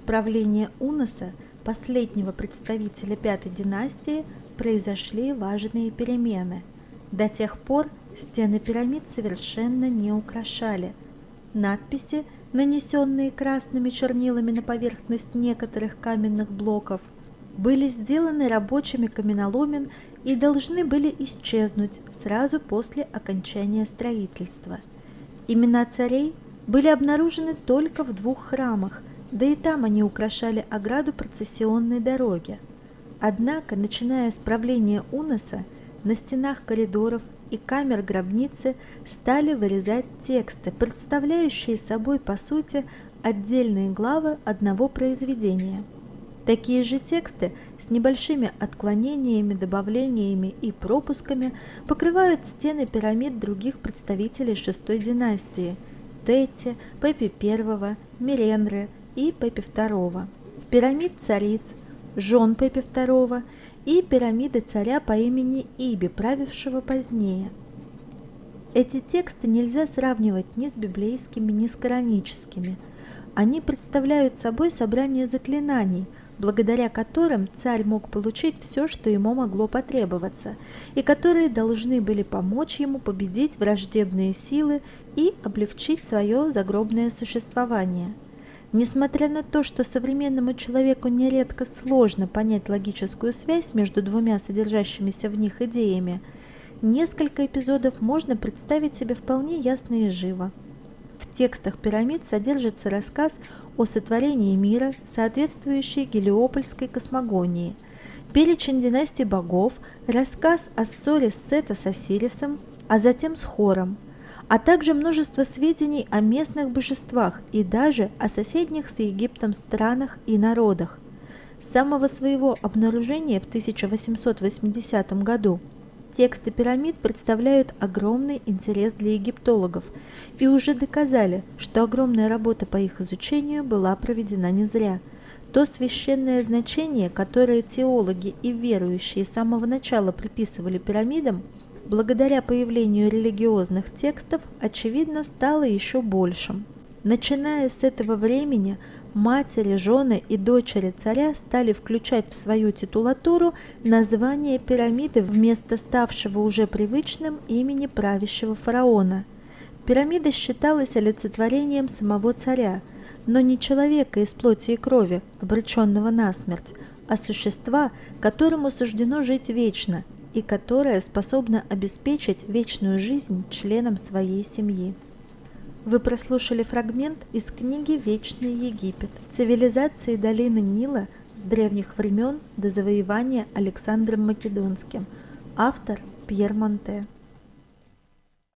правления Уноса, последнего представителя пятой династии, произошли важные перемены. До тех пор стены пирамид совершенно не украшали. Надписи, нанесенные красными чернилами на поверхность некоторых каменных блоков, были сделаны рабочими каменоломен и должны были исчезнуть сразу после окончания строительства. Имена царей были обнаружены только в 2 храмах, да и там они украшали ограду процессионной дороги. Однако, начиная с правления Уноса, на стенах коридоров и камер гробницы стали вырезать тексты, представляющие собой, по сути, отдельные главы одного произведения. Такие же тексты с небольшими отклонениями, добавлениями и пропусками покрывают стены пирамид других представителей шестой династии – Тети, Пепи I, Меренры и Пепи II, пирамид цариц, жен Пепи II и пирамиды царя по имени Иби, правившего позднее. Эти тексты нельзя сравнивать ни с библейскими, ни с кораническими. Они представляют собой собрание заклинаний, благодаря которым царь мог получить все, что ему могло потребоваться, и которые должны были помочь ему победить враждебные силы и облегчить свое загробное существование. Несмотря на то, что современному человеку нередко сложно понять логическую связь между двумя содержащимися в них идеями, несколько эпизодов можно представить себе вполне ясно и живо. В текстах пирамид содержится рассказ о сотворении мира, соответствующий гелиопольской космогонии, перечень династий богов, рассказ о ссоре Сета с Осирисом, а затем с Хором, а также множество сведений о местных божествах и даже о соседних с Египтом странах и народах. С самого своего обнаружения в 1880 году тексты пирамид представляют огромный интерес для египтологов и уже доказали, что огромная работа по их изучению была проведена не зря. То священное значение, которое теологи и верующие с самого начала приписывали пирамидам, благодаря появлению религиозных текстов, очевидно, стало еще большим. Начиная с этого времени, матери, жены и дочери царя стали включать в свою титулатуру название пирамиды вместо ставшего уже привычным имени правящего фараона. Пирамида считалась олицетворением самого царя, но не человека из плоти и крови, обреченного на смерть, а существа, которому суждено жить вечно и которое способно обеспечить вечную жизнь членам своей семьи. Вы прослушали фрагмент из книги «Вечный Египет. Цивилизации долины Нила с древних времен до завоевания Александром Македонским». Автор Пьер Монте.